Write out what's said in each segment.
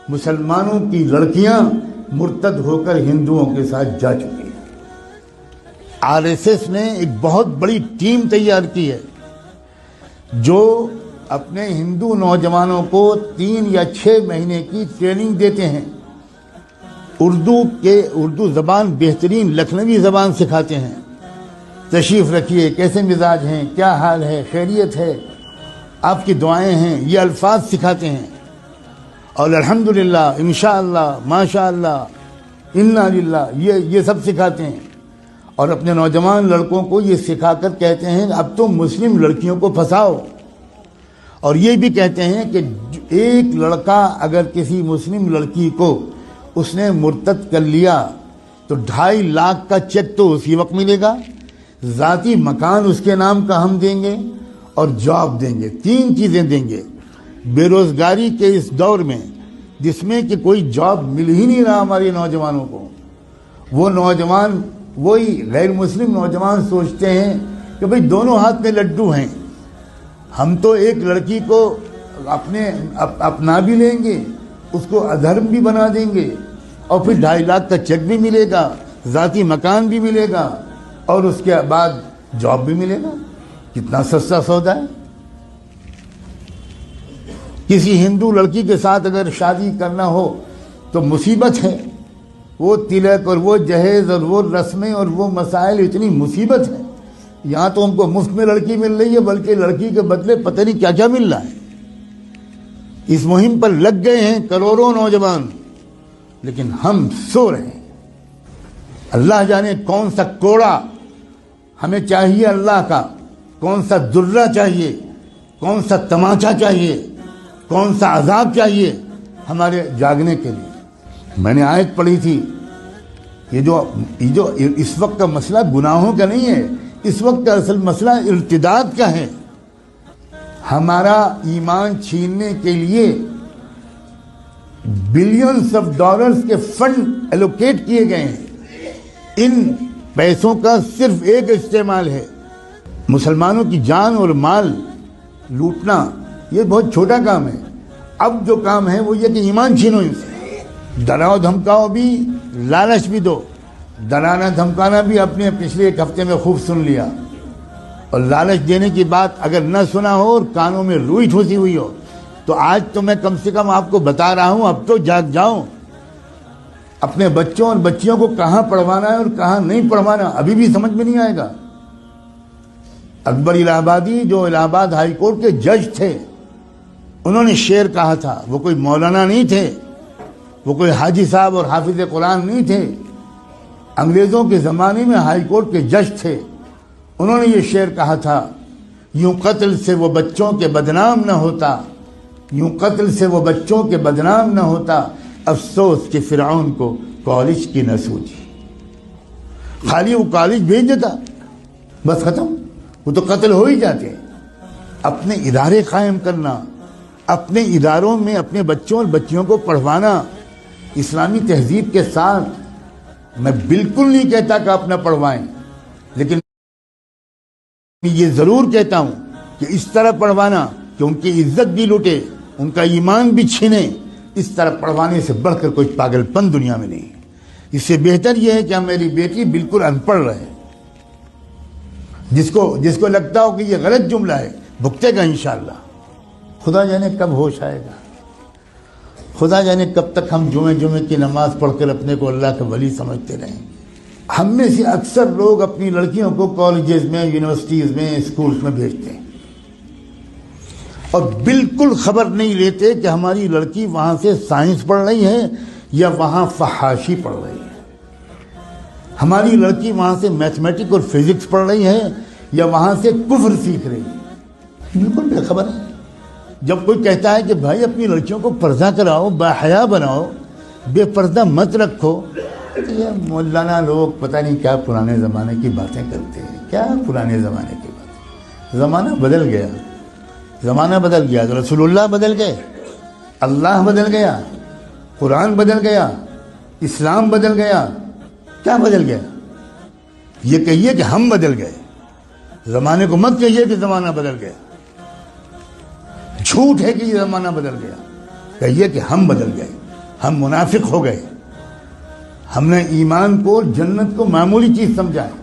مسلمانوں کی لڑکیاں مرتد ہو کر ہندوؤں کے ساتھ جا چکی ہیں۔ آر ایس ایس نے ایک بہت بڑی ٹیم تیار کی ہے جو اپنے ہندو نوجوانوں کو 3 یا 6 مہینے کی ٹریننگ دیتے ہیں، اردو زبان بہترین لکھنوی زبان سکھاتے ہیں، تشریف رکھیے، کیسے مزاج ہیں، کیا حال ہے، خیریت ہے، آپ کی دعائیں ہیں، یہ الفاظ سکھاتے ہیں، اور الحمدللہ، انشاءاللہ، ماشاءاللہ، انا للہ، یہ سب سکھاتے ہیں، اور اپنے نوجوان لڑکوں کو یہ سکھا کر کہتے ہیں اب تو مسلم لڑکیوں کو پھنساؤ، اور یہ بھی کہتے ہیں کہ ایک لڑکا اگر کسی مسلم لڑکی کو اس نے مرتد کر لیا تو 2.5 لاکھ کا چیک تو اسی وقت ملے گا، ذاتی مکان اس کے نام کا ہم دیں گے، اور جاب دیں گے، 3 چیزیں دیں گے۔ بے روزگاری کے اس دور میں جس میں کہ کوئی جاب مل ہی نہیں رہا ہمارے نوجوانوں کو، وہ نوجوان، وہی غیر مسلم نوجوان سوچتے ہیں کہ بھئی دونوں ہاتھ میں لڈو ہیں، ہم تو ایک لڑکی کو اپنا بھی لیں گے، اس کو ادھرم بھی بنا دیں گے، اور پھر 2.5 لاکھ کا چیک بھی ملے گا، ذاتی مکان بھی ملے گا، اور اس کے بعد جاب بھی ملے گا۔ کتنا سستا سودا ہے۔ کسی ہندو لڑکی کے ساتھ اگر شادی کرنا ہو تو مصیبت ہے، وہ تلک اور وہ جہیز اور وہ رسمیں اور وہ مسائل، اتنی مصیبت ہے۔ یہاں تو ہم کو مفت میں لڑکی مل رہی ہے، بلکہ لڑکی کے بدلے پتہ نہیں کیا کیا مل رہا ہے۔ اس مہم پر لگ گئے ہیں کروڑوں نوجوان، لیکن ہم سو رہے ہیں۔ اللہ جانے کون سا کوڑا ہمیں چاہیے اللہ کا، کون سا درہ چاہیے، کون سا تماچا چاہیے، کون سا عذاب چاہیے ہمارے جاگنے کے لیے۔ میں نے آیت پڑھی تھی، یہ جو اس وقت کا مسئلہ گناہوں کا نہیں ہے، اس وقت کا اصل مسئلہ ارتداد کا ہے۔ ہمارا ایمان چھیننے کے لیے بلینز آف ڈالرز کے فنڈ ایلوکیٹ کیے گئے ہیں، ان پیسوں کا صرف ایک استعمال ہے، مسلمانوں کی جان اور مال لوٹنا۔ یہ بہت چھوٹا کام ہے، اب جو کام ہے وہ یہ کہ ایمان چھینو ان سے، ڈراؤ دھمکاؤ بھی، لالچ بھی دو۔ ڈرانا دھمکانا بھی اپنے پچھلے 1 ہفتے میں خوب سن لیا، اور لالچ دینے کی بات اگر نہ سنا ہو اور کانوں میں روئی ٹھوسی ہوئی ہو تو آج تو میں کم سے کم آپ کو بتا رہا ہوں، اب تو جاگ جاؤ۔ اپنے بچوں اور بچیوں کو کہاں پڑھوانا ہے اور کہاں نہیں پڑھوانا ابھی بھی سمجھ میں نہیں آئے گا۔ اکبر الہ آبادی جو الہ آباد ہائی کورٹ کے جج تھے، انہوں نے شعر کہا تھا، وہ کوئی مولانا نہیں تھے، وہ کوئی حاجی صاحب اور حافظ قرآن نہیں تھے، انگریزوں کے زمانے میں ہائی کورٹ کے جج تھے۔ انہوں نے یہ شعر کہا تھا، یوں قتل سے وہ بچوں کے بدنام نہ ہوتا، یوں قتل سے وہ بچوں کے بدنام نہ ہوتا، افسوس کہ فرعون کو کالج کی نہ سوچی۔ خالی وہ کالج بھیج دیتا، بس ختم، وہ تو قتل ہو ہی جاتے ہیں۔ اپنے ادارے قائم کرنا، اپنے اداروں میں اپنے بچوں اور بچیوں کو پڑھوانا اسلامی تہذیب کے ساتھ۔ میں بالکل نہیں کہتا کہ آپ نہ پڑھوائیں، لیکن یہ ضرور کہتا ہوں کہ اس طرح پڑھوانا کہ ان کی عزت بھی لوٹے، ان کا ایمان بھی چھینے، اس طرح پڑھوانے سے بڑھ کر کوئی پاگل پن دنیا میں نہیں۔ اس سے بہتر یہ ہے کہ میری بیٹی بالکل ان پڑھ رہے، جس کو لگتا ہو کہ یہ غلط جملہ ہے بھگتے گا انشاءاللہ۔ خدا جانے کب ہوش آئے گا، خدا جانے کب تک ہم جمعے کی نماز پڑھ کر اپنے کو اللہ کا ولی سمجھتے رہیں گے۔ ہم میں سے اکثر لوگ اپنی لڑکیوں کو کالجز میں، یونیورسٹیز میں، اسکولز میں بھیجتے ہیں، اور بالکل خبر نہیں لیتے کہ ہماری لڑکی وہاں سے سائنس پڑھ رہی ہے یا وہاں فحاشی پڑھ رہی ہے، ہماری لڑکی وہاں سے میتھمیٹک اور فزکس پڑھ رہی ہے یا وہاں سے کفر سیکھ رہی ہے، بالکل بے خبر ہے۔ جب کوئی کہتا ہے کہ بھائی اپنی لڑکیوں کو پردہ کراؤ، باحیا بناؤ، بے پردہ مت رکھو، یہ مولانا لوگ پتہ نہیں کیا پرانے زمانے کی باتیں کرتے ہیں، کیا پرانے زمانے کی باتیں۔ زمانہ بدل گیا، زمانہ بدل گیا، رسول اللہ بدل گئے، اللہ بدل گیا، قرآن بدل گیا، اسلام بدل گیا، کیا بدل گیا؟ یہ کہیے کہ ہم بدل گئے، زمانے کو مت کہیے کہ زمانہ بدل گیا، جھوٹ ہے کہ یہ زمانہ بدل گیا، کہیے کہ ہم بدل گئے۔ ہم منافق ہو گئے. ہم نے ایمان کو جنت کو معمولی چیز سمجھا ہے,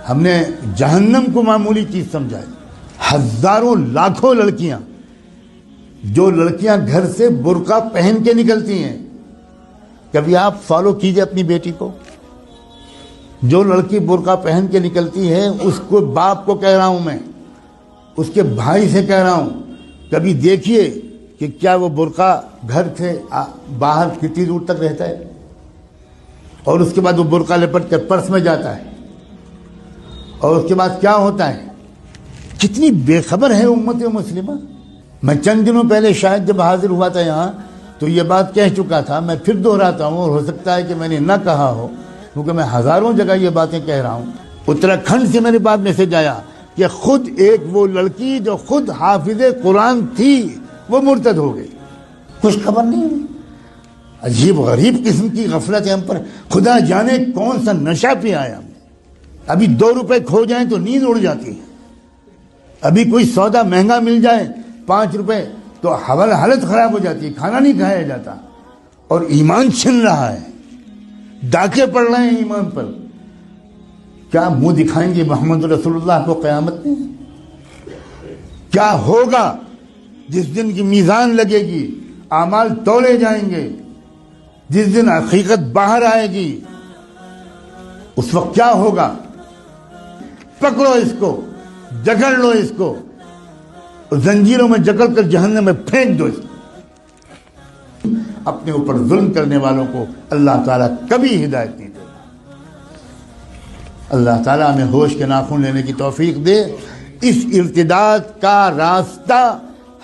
ہم نے جہنم کو معمولی چیز سمجھا ہے. ہزاروں لاکھوں لڑکیاں, جو لڑکیاں گھر سے برقع پہن کے نکلتی ہیں, کبھی آپ فالو کیجئے اپنی بیٹی کو. جو لڑکی برقع پہن کے نکلتی ہے اس کو باپ کو کہہ رہا ہوں میں, اس کے بھائی سے کہہ رہا ہوں, کبھی دیکھیے کہ کیا وہ برقع گھر سے باہر کتنی دور تک رہتا ہے, اور اس کے بعد وہ برقع لپٹ کر پرس میں جاتا ہے, اور اس کے بعد کیا ہوتا ہے. کتنی بے خبر ہے امت مسلمہ. میں چند دنوں پہلے شاید جب حاضر ہوا تھا یہاں تو یہ بات کہہ چکا تھا, میں پھر دہراتا ہوں, اور ہو سکتا ہے کہ میں نے نہ کہا ہو کیونکہ میں ہزاروں جگہ یہ باتیں کہہ رہا ہوں. اتراکھنڈ سے میرے پاس میسج آیا کہ خود ایک وہ لڑکی جو خود حافظ قرآن تھی وہ مرتد ہو گئی. کچھ خبر نہیں ہوئی. عجیب غریب قسم کی غفلت ہے ہم پر. خدا جانے کون سا نشہ پہ آیا ہم. ابھی 2 روپے کھو جائیں تو نیند اڑ جاتی ہے, ابھی کوئی سودا مہنگا مل جائے 5 روپے تو حالت خراب ہو جاتی ہے, کھانا نہیں کھایا جاتا, اور ایمان چھن رہا ہے, ڈاکے پڑ رہے ہیں ایمان پر. کیا منہ دکھائیں گے محمد رسول اللہ کو قیامت میں؟ کیا ہوگا جس دن کی میزان لگے گی, اعمال تولے جائیں گے, جس دن حقیقت باہر آئے گی, اس وقت کیا ہوگا؟ پکڑو اس کو, جکڑ لو اس کو, زنجیروں میں جکڑ کر جہنم میں پھینک دو اس کو. اپنے اوپر ظلم کرنے والوں کو اللہ تعالیٰ کبھی ہدایت نہیں دے. اللہ تعالیٰ ہمیں ہوش کے ناخن لینے کی توفیق دے. اس ارتداد کا راستہ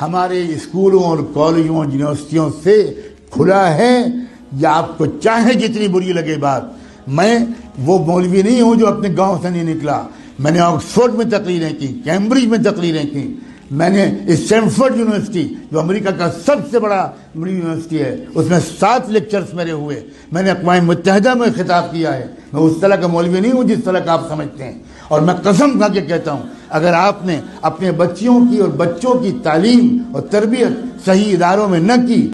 ہمارے اسکولوں اور کالجوں اور یونیورسٹیوں سے کھلا ہے. یا آپ کو چاہے جتنی بری لگے بات, میں وہ مولوی نہیں ہوں جو اپنے گاؤں سے نہیں نکلا. میں نے آکسفورڈ میں تقریریں کی, کیمبرج میں تقریریں کی, میں نے اسٹینفورڈ یونیورسٹی جو امریکہ کا سب سے بڑا یونیورسٹی ہے اس میں 7 لیکچرز میرے ہوئے. میں نے اقوام متحدہ میں خطاب کیا ہے. میں اس طرح کا مولوی نہیں ہوں جس طرح کا آپ سمجھتے ہیں. اور میں قسم کھا کے کہتا ہوں, اگر آپ نے اپنے بچیوں کی اور بچوں کی تعلیم اور تربیت صحیح اداروں میں نہ کی